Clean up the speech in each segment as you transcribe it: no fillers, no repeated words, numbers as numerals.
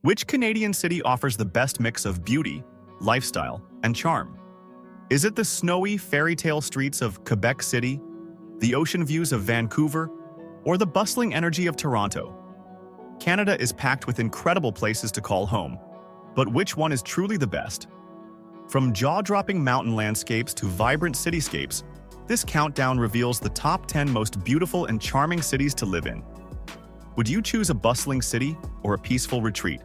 Which Canadian city offers the best mix of beauty, lifestyle, and charm? Is it the snowy fairy tale streets of Quebec City, the ocean views of Vancouver, or the bustling energy of Toronto? Canada is packed with incredible places to call home, but which one is truly the best? From jaw-dropping mountain landscapes to vibrant cityscapes, this countdown reveals the top 10 most beautiful and charming cities to live in. Would you choose a bustling city or a peaceful retreat?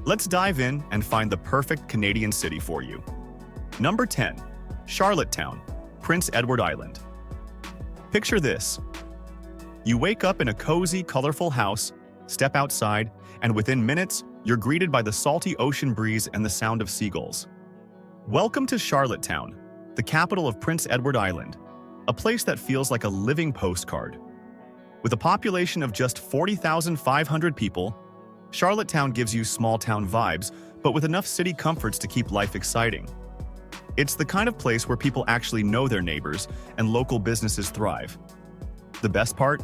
Let's dive in and find the perfect Canadian city for you. Number 10. Charlottetown, Prince Edward Island. Picture this. You wake up in a cozy, colorful house, step outside, and within minutes, you're greeted by the salty ocean breeze and the sound of seagulls. Welcome to Charlottetown, the capital of Prince Edward Island, a place that feels like a living postcard. With a population of just 40,500 people, Charlottetown gives you small-town vibes, but with enough city comforts to keep life exciting. It's the kind of place where people actually know their neighbors and local businesses thrive. The best part?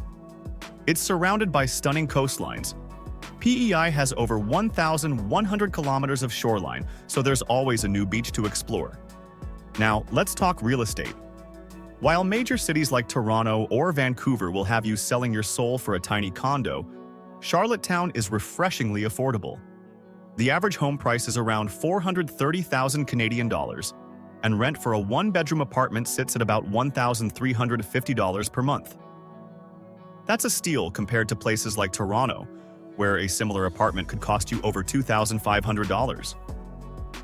It's surrounded by stunning coastlines. PEI has over 1,100 kilometers of shoreline, so there's always a new beach to explore. Now, let's talk real estate. While major cities like Toronto or Vancouver will have you selling your soul for a tiny condo, Charlottetown is refreshingly affordable. The average home price is around 430,000 Canadian dollars, and rent for a one-bedroom apartment sits at about $1,350 per month. That's a steal compared to places like Toronto, where a similar apartment could cost you over $2,500.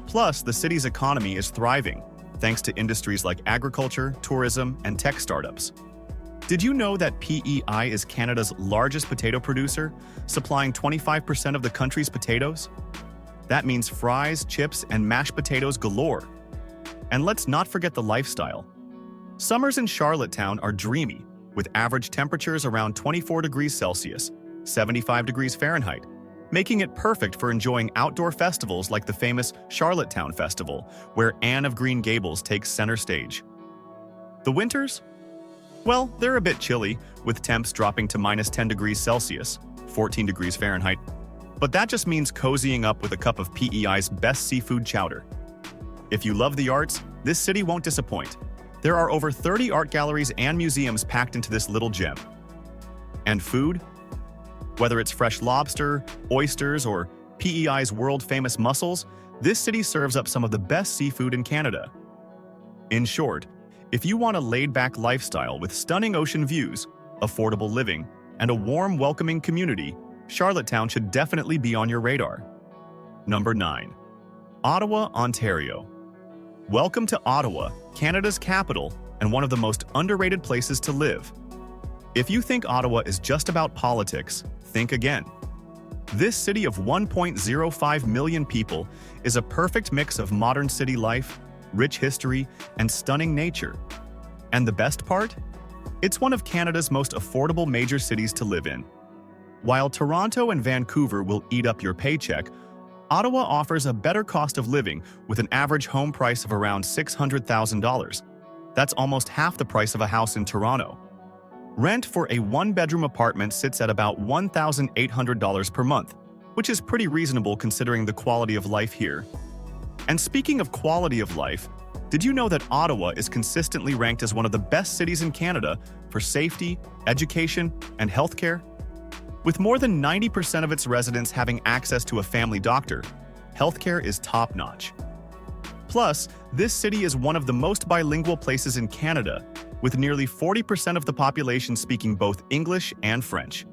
Plus, the city's economy is thriving, thanks to industries like agriculture, tourism, and tech startups. Did you know that PEI is Canada's largest potato producer, supplying 25% of the country's potatoes? That means fries, chips, and mashed potatoes galore. And let's not forget the lifestyle. Summers in Charlottetown are dreamy, with average temperatures around 24 degrees Celsius, 75 degrees Fahrenheit, making it perfect for enjoying outdoor festivals like the famous Charlottetown Festival, where Anne of Green Gables takes center stage. The winters? Well, they're a bit chilly, with temps dropping to minus 10 degrees Celsius, 14 degrees Fahrenheit, but that just means cozying up with a cup of PEI's best seafood chowder. If you love the arts, this city won't disappoint. There are over 30 art galleries and museums packed into this little gem. And food? Whether it's fresh lobster, oysters, or PEI's world-famous mussels, this city serves up some of the best seafood in Canada. In short, if you want a laid-back lifestyle with stunning ocean views, affordable living, and a warm, welcoming community, Charlottetown should definitely be on your radar. Number 9. Ottawa, Ontario. Welcome to Ottawa, Canada's capital and one of the most underrated places to live. If you think Ottawa is just about politics, think again. This city of 1.05 million people is a perfect mix of modern city life, rich history, and stunning nature. And the best part? It's one of Canada's most affordable major cities to live in. While Toronto and Vancouver will eat up your paycheck, Ottawa offers a better cost of living with an average home price of around $600,000. That's almost half the price of a house in Toronto. Rent for a one-bedroom apartment sits at about $1,800 per month, which is pretty reasonable considering the quality of life here. And speaking of quality of life, did you know that Ottawa is consistently ranked as one of the best cities in Canada for safety, education, and healthcare? With more than 90% of its residents having access to a family doctor, healthcare is top-notch. Plus, this city is one of the most bilingual places in Canada, with nearly 40% of the population speaking both English and French.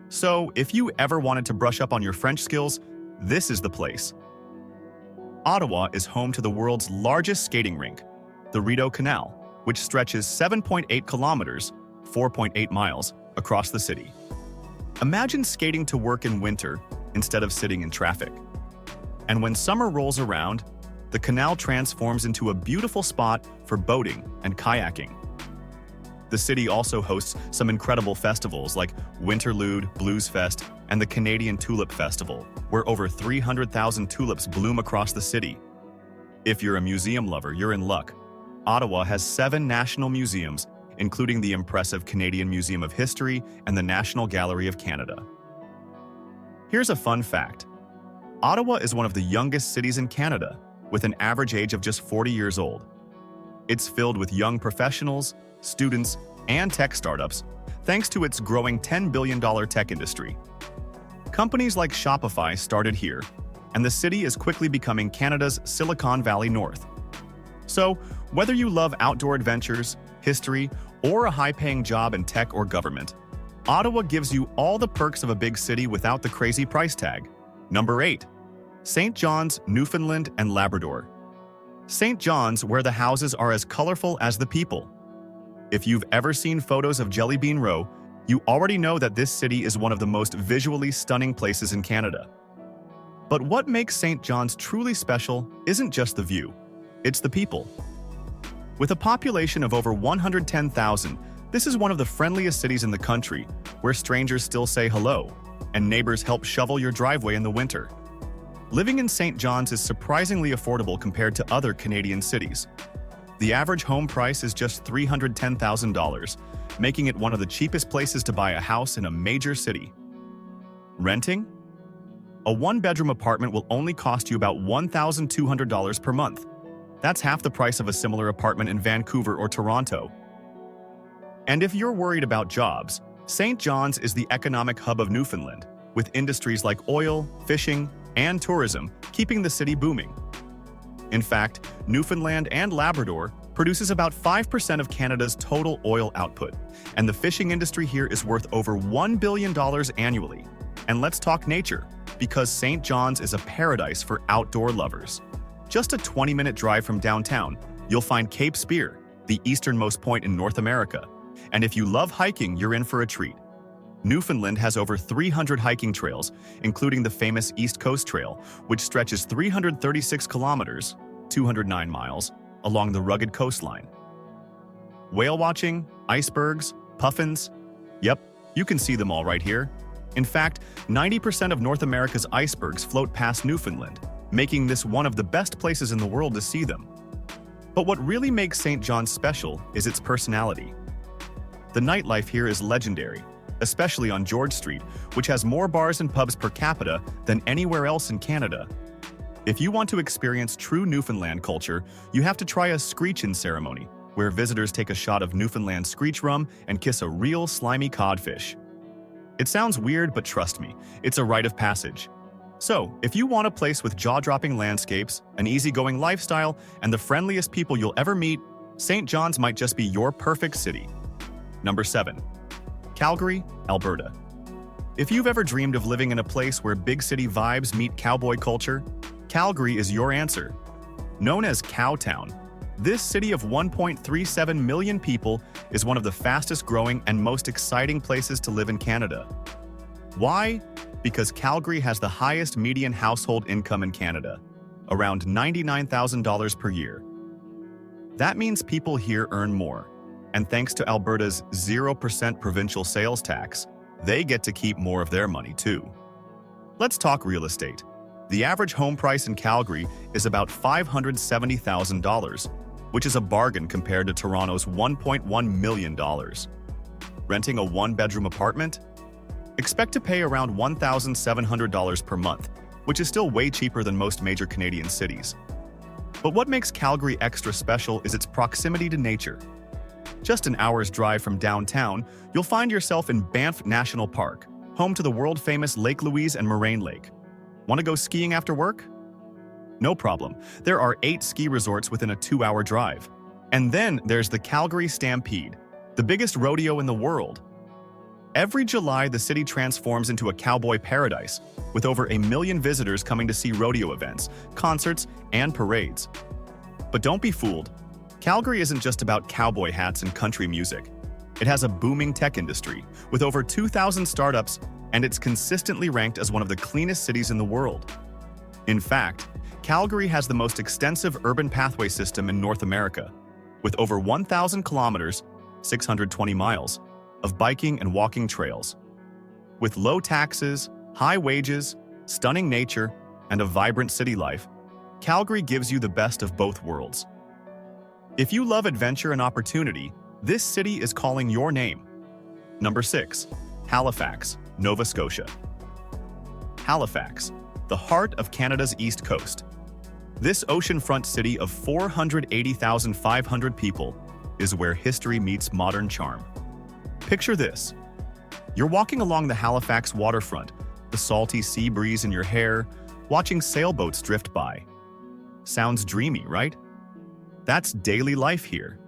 So, if you ever wanted to brush up on your French skills, this is the place. Ottawa is home to the world's largest skating rink, the Rideau Canal, which stretches 7.8 kilometers, 4.8 miles, across the city. Imagine skating to work in winter instead of sitting in traffic. And when summer rolls around, the canal transforms into a beautiful spot for boating and kayaking. The city also hosts some incredible festivals like Winterlude, Blues Fest, and the Canadian Tulip Festival, where over 300,000 tulips bloom across the city. If you're a museum lover, you're in luck. Ottawa has 7 national museums, including the impressive Canadian Museum of History and the National Gallery of Canada. Here's a fun fact. Ottawa is one of the youngest cities in Canada, with an average age of just 40 years old. It's filled with young professionals, students, and tech startups, thanks to its growing $10 billion tech industry. Companies like Shopify started here, and the city is quickly becoming Canada's Silicon Valley North. So, whether you love outdoor adventures, history, or a high-paying job in tech or government, Ottawa gives you all the perks of a big city without the crazy price tag. Number 8. St. John's, Newfoundland and Labrador. St. John's, where the houses are as colorful as the people. If you've ever seen photos of Jelly Bean Row, you already know that this city is one of the most visually stunning places in Canada. But what makes St. John's truly special isn't just the view, it's the people. With a population of over 110,000, this is one of the friendliest cities in the country, where strangers still say hello, and neighbors help shovel your driveway in the winter. Living in St. John's is surprisingly affordable compared to other Canadian cities. The average home price is just $310,000, making it one of the cheapest places to buy a house in a major city. Renting? A one-bedroom apartment will only cost you about $1,200 per month. That's half the price of a similar apartment in Vancouver or Toronto. And if you're worried about jobs, St. John's is the economic hub of Newfoundland, with industries like oil, fishing, and tourism keeping the city booming. In fact, Newfoundland and Labrador produces about 5% of Canada's total oil output, and the fishing industry here is worth over $1 billion annually. And let's talk nature, because St. John's is a paradise for outdoor lovers. Just a 20-minute drive from downtown, you'll find Cape Spear, the easternmost point in North America. And if you love hiking, you're in for a treat. Newfoundland has over 300 hiking trails, including the famous East Coast Trail, which stretches 336 kilometers, 209 miles, along the rugged coastline. Whale watching, icebergs, puffins, yep, you can see them all right here. In fact, 90% of North America's icebergs float past Newfoundland, making this one of the best places in the world to see them. But what really makes St. John's special is its personality. The nightlife here is legendary, especially on George Street, which has more bars and pubs per capita than anywhere else in Canada. If you want to experience true Newfoundland culture, you have to try a screech-in ceremony, where visitors take a shot of Newfoundland screech rum and kiss a real slimy codfish. It sounds weird, but trust me, it's a rite of passage. So, if you want a place with jaw-dropping landscapes, an easygoing lifestyle, and the friendliest people you'll ever meet, St. John's might just be your perfect city. Number 7. Calgary, Alberta. If you've ever dreamed of living in a place where big city vibes meet cowboy culture, Calgary is your answer. Known as Cowtown, this city of 1.37 million people is one of the fastest growing and most exciting places to live in Canada. Why? Because Calgary has the highest median household income in Canada, around $99,000 per year. That means people here earn more. And thanks to Alberta's 0% provincial sales tax, they get to keep more of their money too. Let's talk real estate. The average home price in Calgary is about $570,000, which is a bargain compared to Toronto's $1.1 million. Renting a one-bedroom apartment? Expect to pay around $1,700 per month, which is still way cheaper than most major Canadian cities. But what makes Calgary extra special is its proximity to nature. Just an hour's drive from downtown, you'll find yourself in Banff National Park, home to the world-famous Lake Louise and Moraine Lake. Want to go skiing after work? No problem. There are 8 ski resorts within a 2-hour drive. And then there's the Calgary Stampede, the biggest rodeo in the world. Every July, the city transforms into a cowboy paradise, with over 1 million visitors coming to see rodeo events, concerts, and parades. But don't be fooled. Calgary isn't just about cowboy hats and country music. It has a booming tech industry, with over 2,000 startups, and it's consistently ranked as one of the cleanest cities in the world. In fact, Calgary has the most extensive urban pathway system in North America, with over 1,000 kilometers, 620 miles, of biking and walking trails. With low taxes, high wages, stunning nature, and a vibrant city life, Calgary gives you the best of both worlds. If you love adventure and opportunity, this city is calling your name. Number 6. Halifax, Nova Scotia. Halifax, the heart of Canada's east coast. This oceanfront city of 480,500 people is where history meets modern charm. Picture this. You're walking along the Halifax waterfront, the salty sea breeze in your hair, watching sailboats drift by. Sounds dreamy, right? That's daily life here.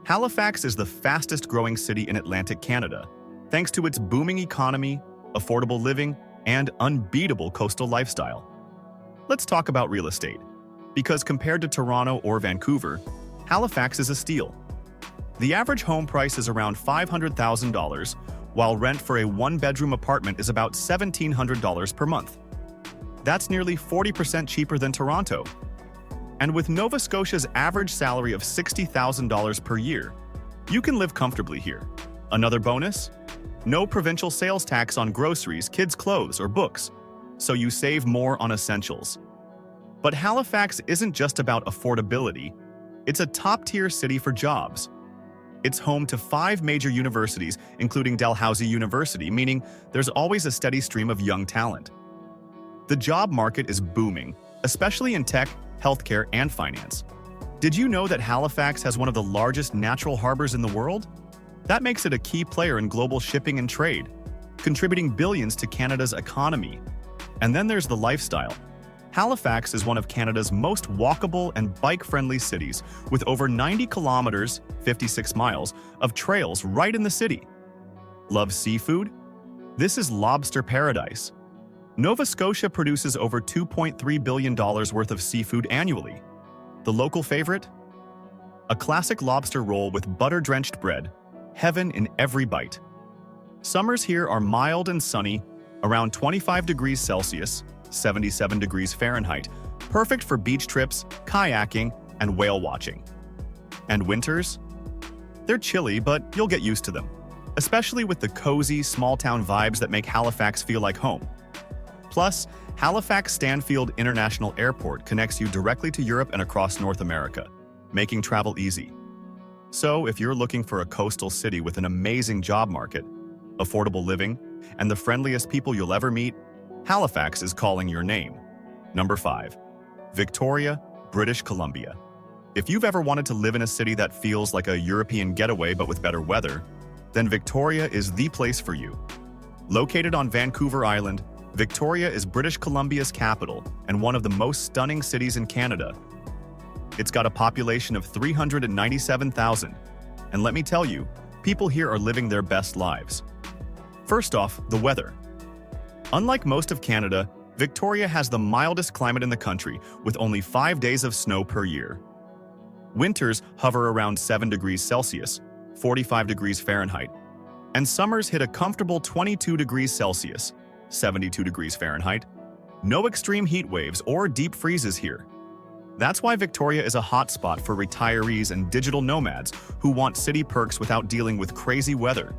Halifax is the fastest-growing city in Atlantic Canada, thanks to its booming economy, affordable living, and unbeatable coastal lifestyle. Let's talk about real estate, because compared to Toronto or Vancouver, Halifax is a steal. The average home price is around $500,000, while rent for a one-bedroom apartment is about $1,700 per month. That's nearly 40% cheaper than Toronto. And with Nova Scotia's average salary of $60,000 per year, you can live comfortably here. Another bonus? No provincial sales tax on groceries, kids' clothes, or books, so you save more on essentials. But Halifax isn't just about affordability, it's a top-tier city for jobs. It's home to 5 major universities, including Dalhousie University, meaning there's always a steady stream of young talent. The job market is booming, especially in tech, healthcare, and finance. Did you know that Halifax has one of the largest natural harbors in the world? That makes it a key player in global shipping and trade, contributing billions to Canada's economy. And then there's the lifestyle. Halifax is one of Canada's most walkable and bike-friendly cities, with over 90 kilometers, 56 miles, of trails right in the city. Love seafood? This is lobster paradise. Nova Scotia produces over $2.3 billion worth of seafood annually. The local favorite? A classic lobster roll with butter-drenched bread, heaven in every bite. Summers here are mild and sunny, around 25 degrees Celsius, 77 degrees Fahrenheit, perfect for beach trips, kayaking, and whale watching. And winters? They're chilly, but you'll get used to them, especially with the cozy, small-town vibes that make Halifax feel like home. Plus, Halifax Stanfield International Airport connects you directly to Europe and across North America, making travel easy. So, if you're looking for a coastal city with an amazing job market, affordable living, and the friendliest people you'll ever meet, Halifax is calling your name. Number 5. Victoria, British Columbia. If you've ever wanted to live in a city that feels like a European getaway but with better weather, then Victoria is the place for you. Located on Vancouver Island, Victoria is British Columbia's capital and one of the most stunning cities in Canada. It's got a population of 397,000, and let me tell you, people here are living their best lives. First off, the weather. Unlike most of Canada, Victoria has the mildest climate in the country, with only 5 days of snow per year. Winters hover around 7 degrees Celsius, 45 degrees Fahrenheit, and summers hit a comfortable 22 degrees Celsius, 72 degrees Fahrenheit. No extreme heat waves or deep freezes here. That's why Victoria is a hotspot for retirees and digital nomads who want city perks without dealing with crazy weather.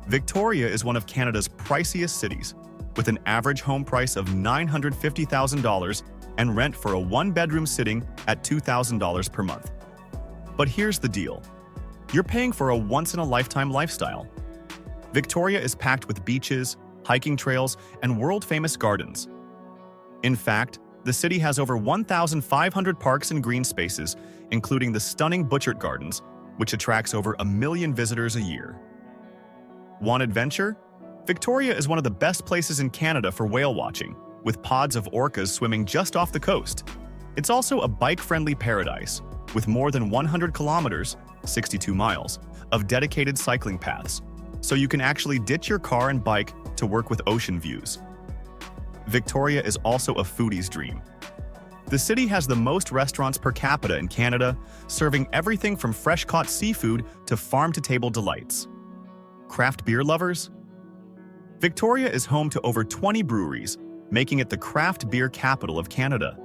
Victoria is one of Canada's priciest cities, with an average home price of $950,000 and rent for a one-bedroom sitting at $2,000 per month. But here's the deal. You're paying for a once-in-a-lifetime lifestyle. Victoria is packed with beaches, hiking trails, and world-famous gardens. In fact, the city has over 1,500 parks and green spaces, including the stunning Butchart Gardens, which attracts over 1 million visitors a year. Want adventure? Victoria is one of the best places in Canada for whale watching, with pods of orcas swimming just off the coast. It's also a bike-friendly paradise, with more than 100 kilometers, 62 miles, of dedicated cycling paths, so you can actually ditch your car and bike to work with ocean views. Victoria is also a foodie's dream. The city has the most restaurants per capita in Canada, serving everything from fresh-caught seafood to farm-to-table delights. Craft beer lovers? Victoria is home to over 20 breweries, making it the craft beer capital of Canada.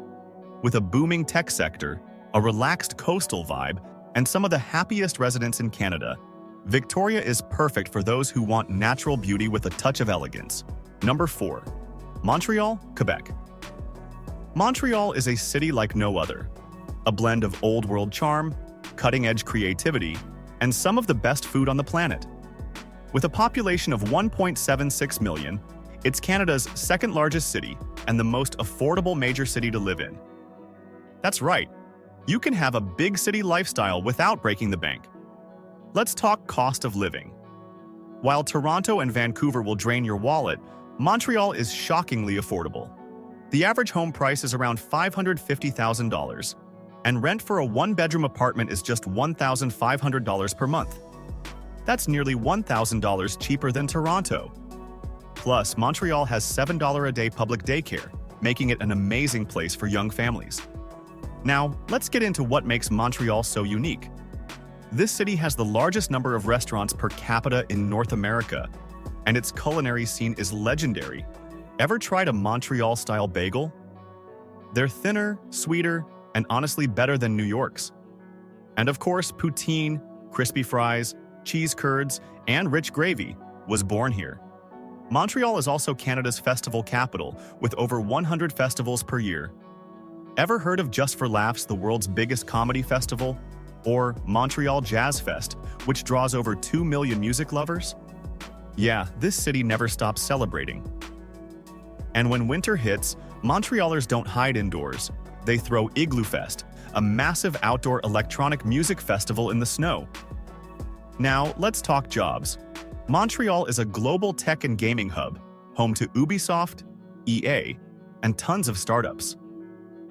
With a booming tech sector, a relaxed coastal vibe, and some of the happiest residents in Canada, Victoria is perfect for those who want natural beauty with a touch of elegance. Number 4. Montreal, Quebec. Montreal is a city like no other. A blend of old-world charm, cutting-edge creativity, and some of the best food on the planet. With a population of 1.76 million, it's Canada's second-largest city, and the most affordable major city to live in. That's right, you can have a big city lifestyle without breaking the bank. Let's talk cost of living. While Toronto and Vancouver will drain your wallet, Montreal is shockingly affordable. The average home price is around $550,000, and rent for a one-bedroom apartment is just $1,500 per month. That's nearly $1,000 cheaper than Toronto. Plus, Montreal has $7 a day public daycare, making it an amazing place for young families. Now, let's get into what makes Montreal so unique. This city has the largest number of restaurants per capita in North America, and its culinary scene is legendary. Ever tried a Montreal-style bagel? They're thinner, sweeter, and honestly better than New York's. And of course, poutine, crispy fries, cheese curds, and rich gravy was born here. Montreal is also Canada's festival capital, with over 100 festivals per year. Ever heard of Just for Laughs, the world's biggest comedy festival? Or Montreal Jazz Fest, which draws over 2 million music lovers? Yeah, this city never stops celebrating. And when winter hits, Montrealers don't hide indoors. They throw Igloo Fest, a massive outdoor electronic music festival in the snow. Now, let's talk jobs. Montreal is a global tech and gaming hub, home to Ubisoft, EA, and tons of startups.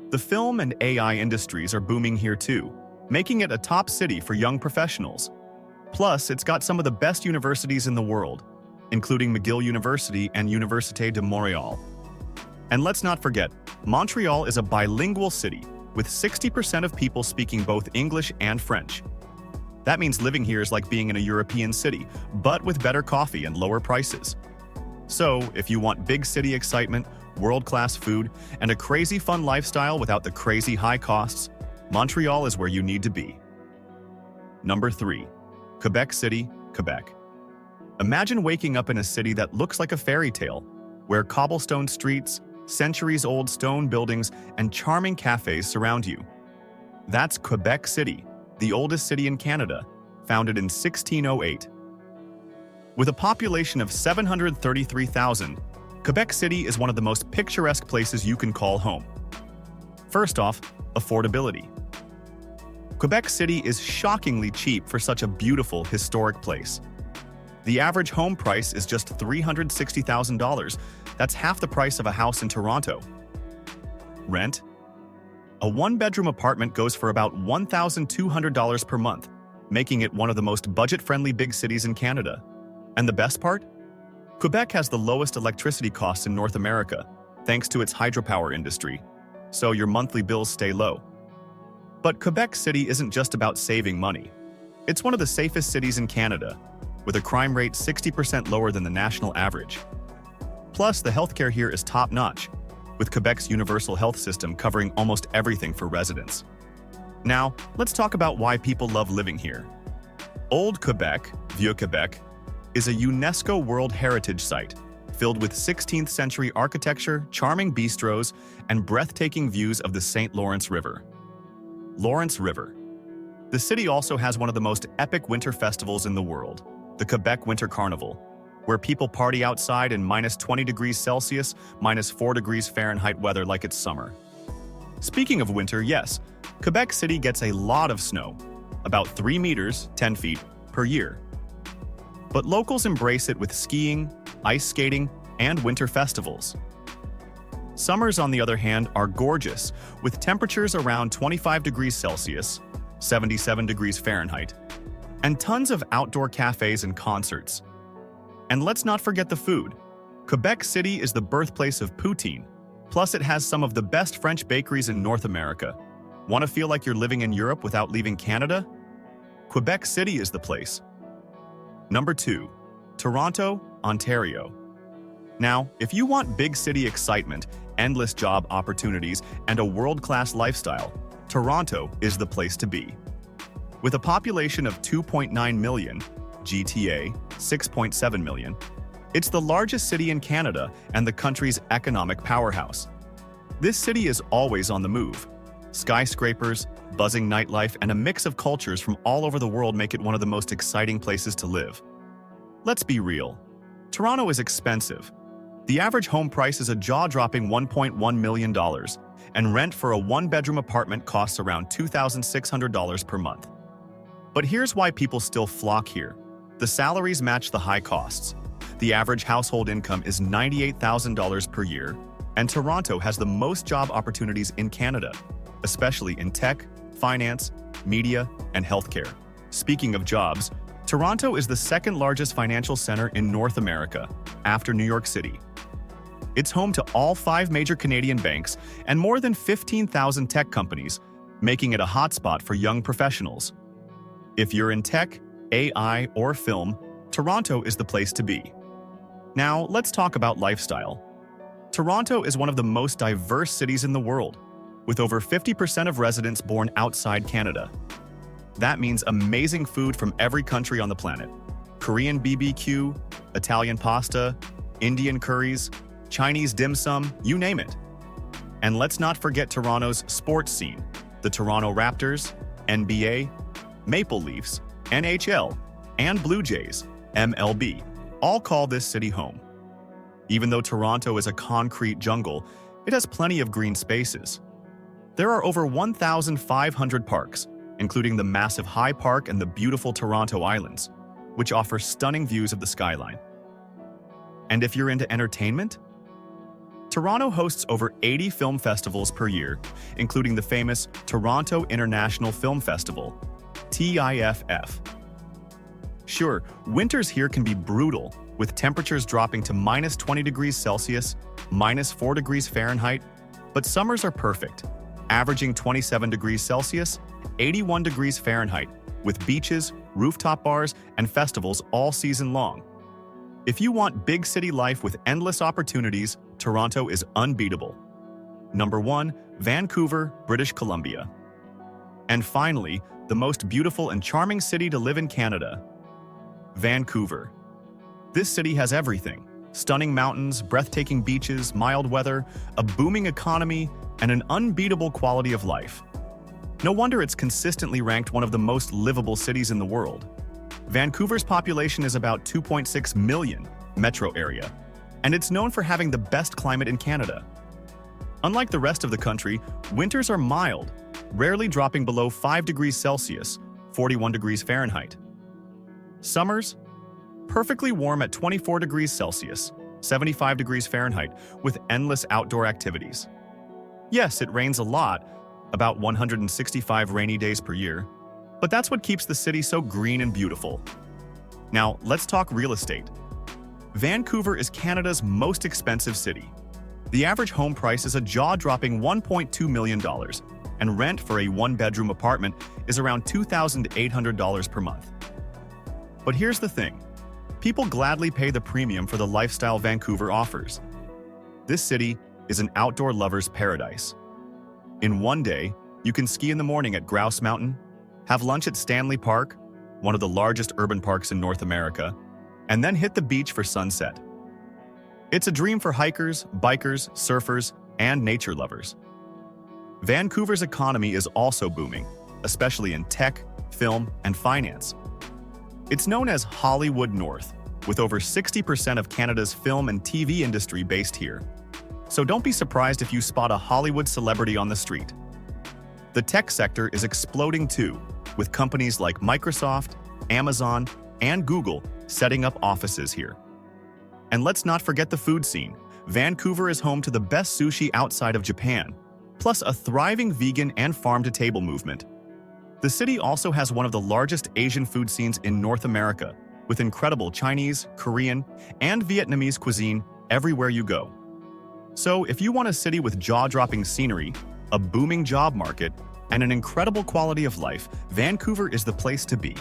The film and AI industries are booming here too, making it a top city for young professionals. Plus, it's got some of the best universities in the world, including McGill University and Université de Montréal. And let's not forget, Montreal is a bilingual city, with 60% of people speaking both English and French. That means living here is like being in a European city, but with better coffee and lower prices. So, if you want big city excitement, world-class food, and a crazy fun lifestyle without the crazy high costs, Montreal is where you need to be. Number 3. Quebec City, Quebec. Imagine waking up in a city that looks like a fairy tale, where cobblestone streets, centuries-old stone buildings, and charming cafes surround you. That's Quebec City, the oldest city in Canada, founded in 1608. With a population of 733,000, Quebec City is one of the most picturesque places you can call home. First off, affordability. Quebec City is shockingly cheap for such a beautiful, historic place. The average home price is just $360,000. That's half the price of a house in Toronto. Rent? A one-bedroom apartment goes for about $1,200 per month, making it one of the most budget-friendly big cities in Canada. And the best part? Quebec has the lowest electricity costs in North America, thanks to its hydropower industry, so your monthly bills stay low. But Quebec City isn't just about saving money. It's one of the safest cities in Canada, with a crime rate 60% lower than the national average. Plus, the healthcare here is top-notch, with Quebec's universal health system covering almost everything for residents. Now, let's talk about why people love living here. Old Quebec, Vieux Quebec, is a UNESCO World Heritage Site, filled with 16th-century architecture, charming bistros, and breathtaking views of the St. Lawrence River. Lawrence River. The city also has one of the most epic winter festivals in the world, the Quebec Winter Carnival, where people party outside in minus 20 degrees Celsius, minus 4 degrees Fahrenheit weather like it's summer. Speaking of winter, yes, Quebec City gets a lot of snow, about 3 meters, 10 feet, per year. But locals embrace it with skiing, ice skating, and winter festivals. Summers, on the other hand, are gorgeous, with temperatures around 25 degrees Celsius, 77 degrees Fahrenheit, and tons of outdoor cafes and concerts. And let's not forget the food. Quebec City is the birthplace of poutine, plus it has some of the best French bakeries in North America. Want to feel like you're living in Europe without leaving Canada? Quebec City is the place. Number 2. Toronto, Ontario. Now, if you want big city excitement, endless job opportunities, and a world-class lifestyle, Toronto is the place to be. With a population of 2.9 million, GTA 6.7 million, it's the largest city in Canada and the country's economic powerhouse. This city is always on the move. Skyscrapers, buzzing nightlife, and a mix of cultures from all over the world make it one of the most exciting places to live. Let's be real. Toronto is expensive. The average home price is a jaw-dropping $1.1 million, and rent for a one-bedroom apartment costs around $2,600 per month. But here's why people still flock here. The salaries match the high costs. The average household income is $98,000 per year, and Toronto has the most job opportunities in Canada, especially in tech, finance, media, and healthcare. Speaking of jobs, Toronto is the second largest financial center in North America, after New York City. It's home to all 5 major Canadian banks and more than 15,000 tech companies, making it a hotspot for young professionals. If you're in tech, AI, or film, Toronto is the place to be. Now, let's talk about lifestyle. Toronto is one of the most diverse cities in the world, with over 50% of residents born outside Canada. That means amazing food from every country on the planet. Korean BBQ, Italian pasta, Indian curries, Chinese dim sum, you name it. And let's not forget Toronto's sports scene. The Toronto Raptors, NBA, Maple Leafs, NHL, and Blue Jays, MLB, all call this city home. Even though Toronto is a concrete jungle, it has plenty of green spaces. There are over 1,500 parks, including the massive High Park and the beautiful Toronto Islands, which offer stunning views of the skyline. And if you're into entertainment, Toronto hosts over 80 film festivals per year, including the famous Toronto International Film Festival, TIFF. Sure, winters here can be brutal, with temperatures dropping to minus 20 degrees Celsius, minus 4 degrees Fahrenheit, but summers are perfect, averaging 27 degrees Celsius, 81 degrees Fahrenheit, with beaches, rooftop bars, and festivals all season long. If you want big city life with endless opportunities, Toronto is unbeatable. Number 1, Vancouver, British Columbia. And finally, the most beautiful and charming city to live in Canada, Vancouver. This city has everything: stunning mountains, breathtaking beaches, mild weather, a booming economy, and an unbeatable quality of life. No wonder it's consistently ranked one of the most livable cities in the world. Vancouver's population is about 2.6 million, metro area, and it's known for having the best climate in Canada. Unlike the rest of the country, winters are mild, rarely dropping below 5 degrees Celsius, 41 degrees Fahrenheit. Summers? Perfectly warm at 24 degrees Celsius, 75 degrees Fahrenheit, with endless outdoor activities. Yes, it rains a lot, about 165 rainy days per year, but that's what keeps the city so green and beautiful. Now, let's talk real estate. Vancouver is Canada's most expensive city. The average home price is a jaw-dropping $1.2 million, and rent for a one-bedroom apartment is around $2,800 per month. But here's the thing. People gladly pay the premium for the lifestyle Vancouver offers. This city is an outdoor lover's paradise. In one day, you can ski in the morning at Grouse Mountain, have lunch at Stanley Park, one of the largest urban parks in North America, and then hit the beach for sunset. It's a dream for hikers, bikers, surfers, and nature lovers. Vancouver's economy is also booming, especially in tech, film, and finance. It's known as Hollywood North, with over 60% of Canada's film and TV industry based here. So don't be surprised if you spot a Hollywood celebrity on the street. The tech sector is exploding too, with companies like Microsoft, Amazon, and Google setting up offices here. And let's not forget the food scene. Vancouver is home to the best sushi outside of Japan, plus a thriving vegan and farm-to-table movement. The city also has one of the largest Asian food scenes in North America, with incredible Chinese, Korean, and Vietnamese cuisine everywhere you go. So if you want a city with jaw-dropping scenery, a booming job market, and an incredible quality of life, Vancouver is the place to be.